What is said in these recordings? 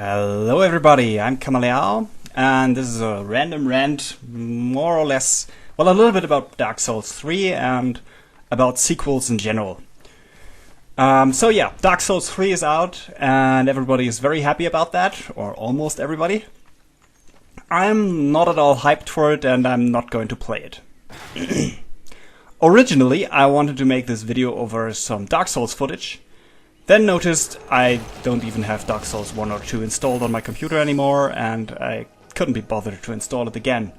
Hello everybody, I'm Kamaleao, and this is a random rant, more or less, well, a little bit about Dark Souls 3 and about sequels in general. So yeah, Dark Souls 3 is out, and everybody is very happy about that, or almost everybody. I'm not at all hyped for it, and I'm not going to play it. Originally, I wanted to make this video over some Dark Souls footage, then noticed I don't even have Dark Souls 1 or 2 installed on my computer anymore, and I couldn't be bothered to install it again.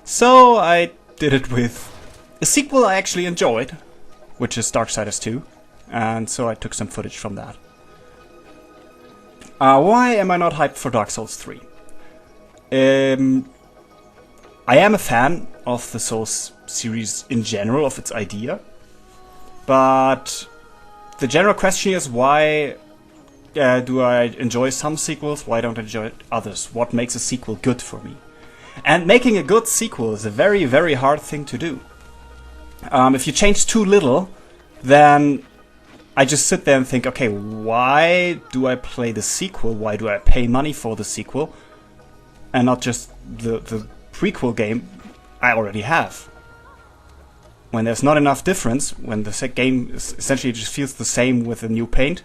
So I did it with a sequel I actually enjoyed, which is Darksiders 2, and so I took some footage from that. Why am I not hyped for Dark Souls 3? I am a fan of the Souls series in general, of its idea, but the general question is, why do I enjoy some sequels, why don't I enjoy others? What makes a sequel good for me? And making a good sequel is a very, very hard thing to do. If you change too little, then I just sit there and think, okay, why do I play the sequel? Why do I pay money for the sequel? And not just the prequel game I already have. When there's not enough difference, when the game essentially just feels the same with a new paint,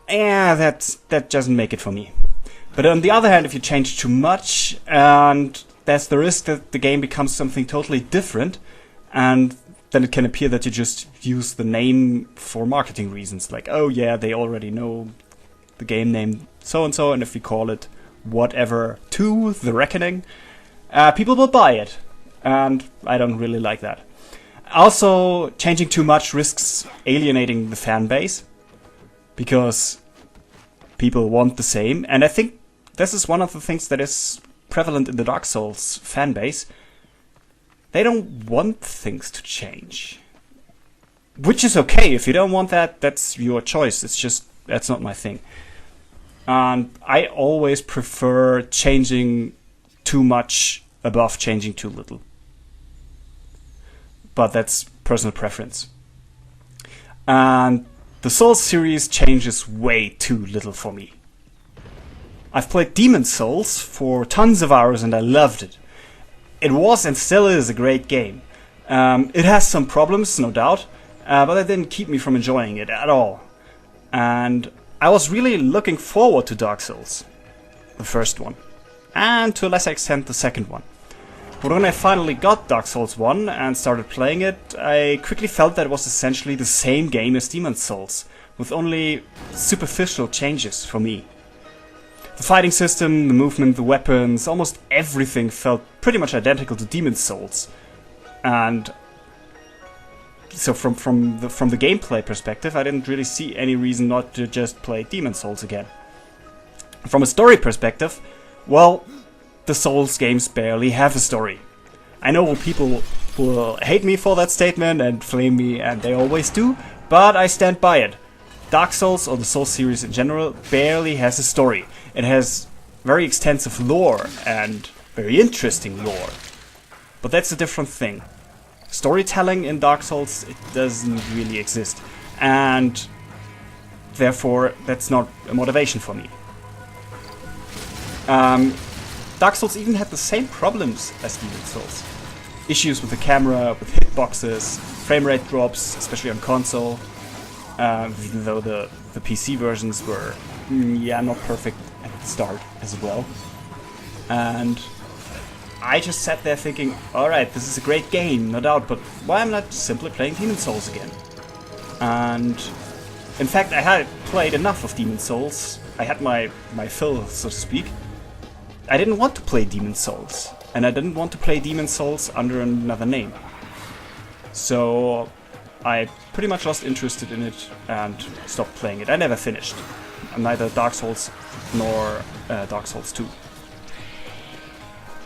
that doesn't make it for me. But on the other hand, if you change too much, and there's the risk that the game becomes something totally different, and then it can appear that you just use the name for marketing reasons, like, oh yeah, they already know the game name so-and-so, and if we call it whatever 2, The Reckoning, people will buy it. And I don't really like that. Also, changing too much risks alienating the fan base, because people want the same. And I think this is one of the things that is prevalent in the Dark Souls fan base. They don't want things to change. Which is okay. If you don't want that, that's your choice. It's just, that's not my thing. And I always prefer changing too much above changing too little. But that's personal preference. And the Souls series changes way too little for me. I've played Demon's Souls for tons of hours and I loved it. It was and still is a great game. It has some problems, no doubt, but that didn't keep me from enjoying it at all. And I was really looking forward to Dark Souls, the first one, and to a lesser extent the second one. But when I finally got Dark Souls 1 and started playing it, I quickly felt that it was essentially the same game as Demon's Souls, with only superficial changes for me. The fighting system, the movement, the weapons, almost everything felt pretty much identical to Demon's Souls. And so from the gameplay perspective, I didn't really see any reason not to just play Demon's Souls again. From a story perspective, well, the Souls games barely have a story. I know people will hate me for that statement and flame me, and they always do, but I stand by it. Dark Souls, or the Souls series in general, barely has a story. It has very extensive lore, and very interesting lore. But that's a different thing. Storytelling in Dark Souls, it doesn't really exist. And therefore, that's not a motivation for me. Dark Souls even had the same problems as Demon's Souls. Issues with the camera, with hitboxes, frame rate drops, especially on console, even though the PC versions were, not perfect at the start as well. And I just sat there thinking, alright, this is a great game, no doubt, but why am I not simply playing Demon's Souls again? And in fact, I had played enough of Demon's Souls. I had my fill, so to speak. I didn't want to play Demon's Souls, and I didn't want to play Demon's Souls under another name. So I pretty much lost interest in it and stopped playing it. I never finished. Neither Dark Souls nor Dark Souls 2.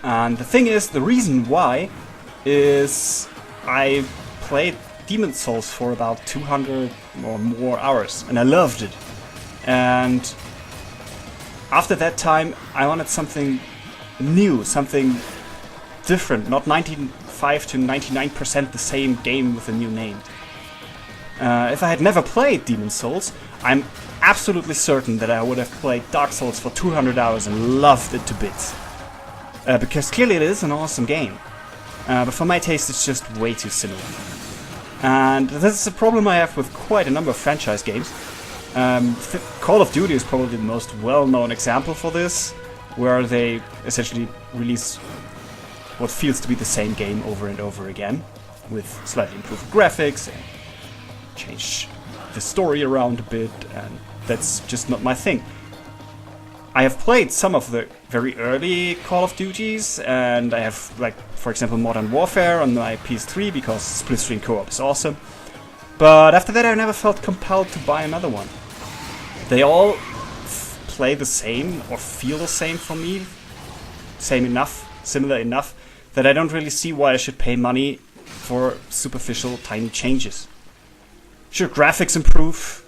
And the thing is, the reason why is I played Demon's Souls for about 200 or more hours, and I loved it. And after that time, I wanted something new, something different, not 95 to 99% the same game with a new name. If I had never played Demon's Souls, I'm absolutely certain that I would have played Dark Souls for 200 hours and loved it to bits. Because clearly it is an awesome game. But for my taste it's just way too similar. And this is a problem I have with quite a number of franchise games. Call of Duty is probably the most well-known example for this, where they essentially release what feels to be the same game over and over again, with slightly improved graphics and change the story around a bit, and that's just not my thing. I have played some of the very early Call of Duties, and I have, like, for example, Modern Warfare on my PS3 because split-screen co-op is awesome. But after that I never felt compelled to buy another one. They all play the same or feel the same for me, similar enough, that I don't really see why I should pay money for superficial tiny changes. Sure, graphics improve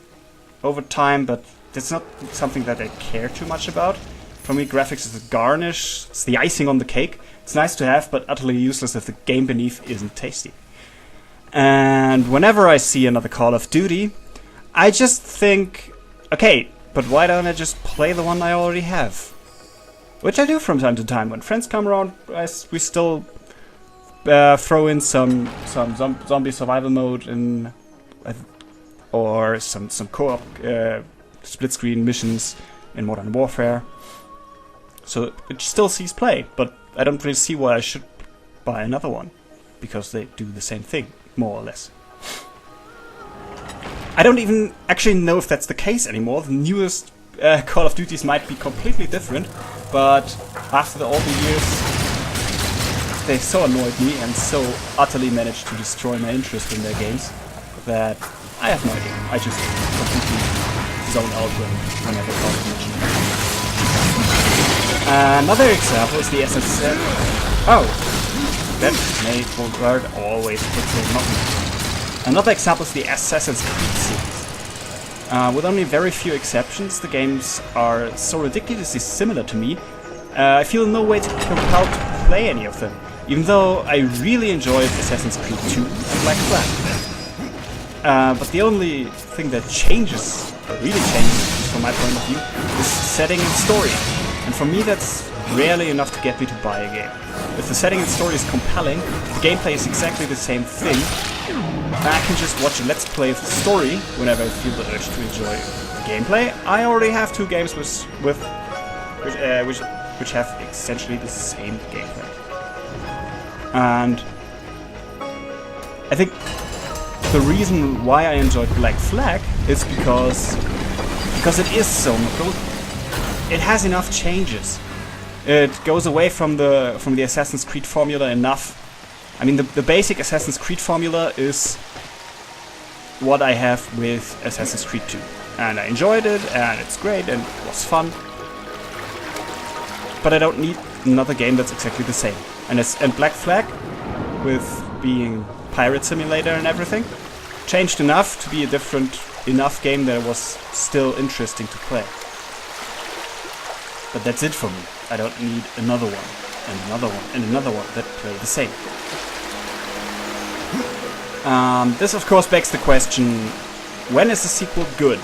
over time, but that's not something that I care too much about. For me, graphics is a garnish, it's the icing on the cake. It's nice to have, but utterly useless if the game beneath isn't tasty. And whenever I see another Call of Duty, I just think, okay, but why don't I just play the one I already have? Which I do from time to time. When friends come around, we still throw in some zombie survival mode in, or some co-op split-screen missions in Modern Warfare. So it still sees play, but I don't really see why I should buy another one, because they do the same thing, more or less. I don't even actually know if that's the case anymore. The newest Call of Duties might be completely different, but after all the years, they so annoyed me and so utterly managed to destroy my interest in their games that I have no idea. I just completely zone out whenever Call of Duty. Another example is the SSN. Oh, that made full word always puts it not. Another example is the Assassin's Creed series. With only very few exceptions, the games are so ridiculously similar to me. I feel no way to compelled to play any of them, even though I really enjoyed Assassin's Creed 2 and Black Flag. But the only thing that changes, or really changes from my point of view, is setting and story. And for me that's rarely enough to get me to buy a game. If the setting and story is compelling, the gameplay is exactly the same thing, I can just watch a let's play of the story whenever I feel the urge to enjoy the gameplay. I already have two games which have essentially the same gameplay. And I think the reason why I enjoyed Black Flag is because it is so good. It has enough changes. It goes away from the Assassin's Creed formula enough. I mean, the basic Assassin's Creed formula is what I have with Assassin's Creed 2. And I enjoyed it, and it's great, and it was fun. But I don't need another game that's exactly the same. And Black Flag, with being pirate simulator and everything, changed enough to be a different enough game that it was still interesting to play. But that's it for me. I don't need another one, and another one, and another one that play the same. This of course begs the question, when is a sequel good?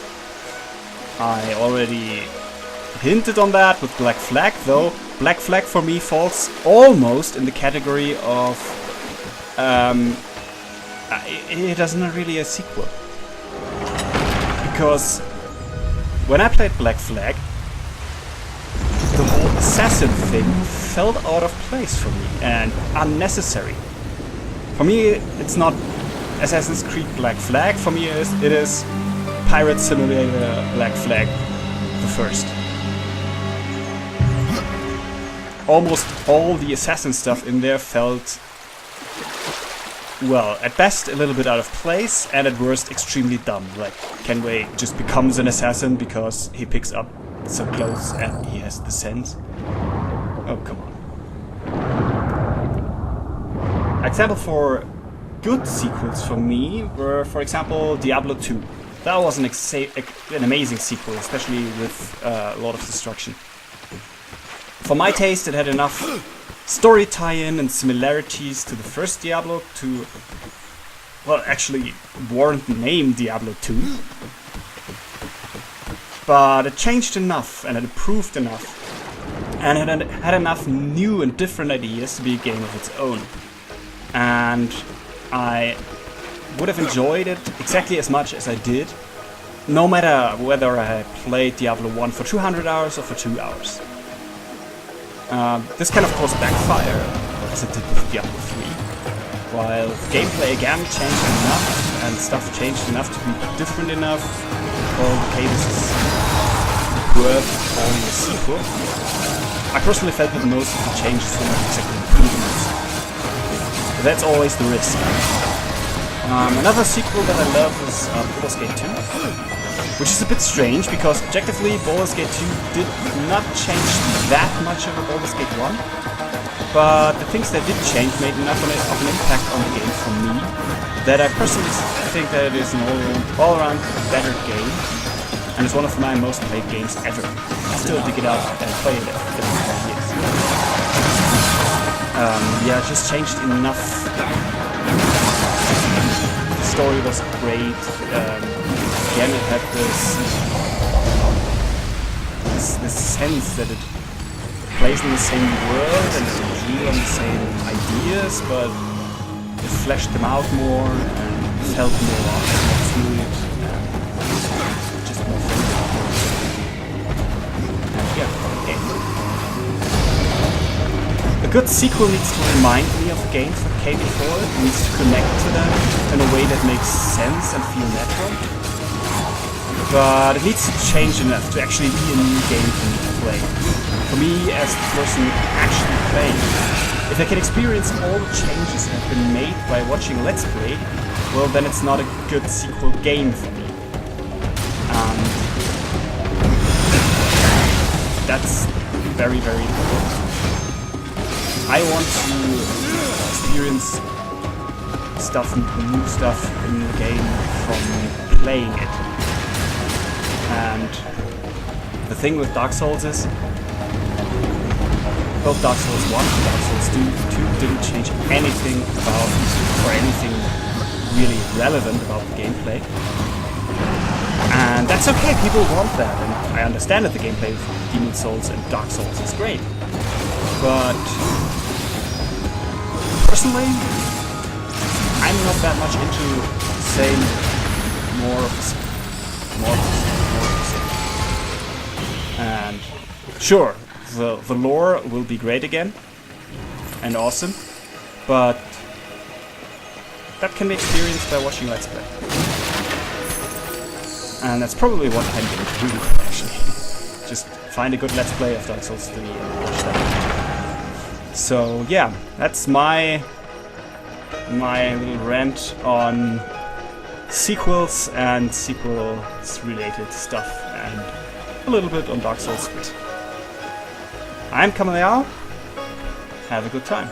I already hinted on that with Black Flag, though Black Flag for me falls almost in the category of it is not really a sequel. Because when I played Black Flag, the whole assassin thing felt out of place for me and unnecessary. For me, it's not Assassin's Creed Black Flag. For me, it is Pirate Simulator Black Flag, the first. Almost all the assassin stuff in there felt, well, at best a little bit out of place, and at worst extremely dumb. Like, Kenway just becomes an assassin because he picks up some clothes and he has the sense. Oh, come on. Example for good sequels for me were, for example, Diablo 2. That was an amazing sequel, especially with a lot of destruction. For my taste, it had enough story tie-in and similarities to the first Diablo to, well, actually warrant the name Diablo 2. but it changed enough and it improved enough and it had enough new and different ideas to be a game of its own. And I would have enjoyed it exactly as much as I did, no matter whether I played Diablo 1 for 200 hours or for 2 hours. This can of course backfire, as it did with Diablo 3. While gameplay again changed enough and stuff changed enough to be different enough, well, okay, this is worth calling a sequel. I personally felt that most of the changes were not exactly improvements. But that's always the risk. Another sequel that I love is Baldur's Gate 2, which is a bit strange because objectively Baldur's Gate 2 did not change that much over Baldur's Gate 1, but the things that did change made enough of an impact on the game for me that I personally think that it is an all-around better game, and it's one of my most played games ever. I still dig it out and play it every 5 years. Yeah, it just changed enough. The story was great. Again, it had this sense that it plays in the same world and it drew on the same ideas, but it fleshed them out more and felt more fluid and just more fun. And yeah, okay. A good sequel needs to remind me of the games that came before it, needs to connect to them in a way that makes sense and feel natural. But it needs to change enough to actually be a new game for me to play. For me, as the person actually playing, if I can experience all the changes that have been made by watching Let's Play, well, then it's not a good sequel game for me. And that's very, very important. I want to experience new stuff in the game from playing it. And the thing with Dark Souls is, both Dark Souls 1 and Dark Souls 2 didn't change anything about, or anything really relevant about the gameplay. And that's okay, people want that, and I understand that the gameplay of Demon Souls and Dark Souls is great. But personally, I'm not that much into saying more of the same. And sure, the lore will be great again and awesome, but that can be experienced by watching Let's Play. And that's probably what I'm going to do, actually. Just find a good Let's Play of Dark Souls 3 and watch that. So yeah, that's my little rant on sequels and sequels related stuff, and a little bit on Dark Souls 3. I'm Kamaleo. Have a good time.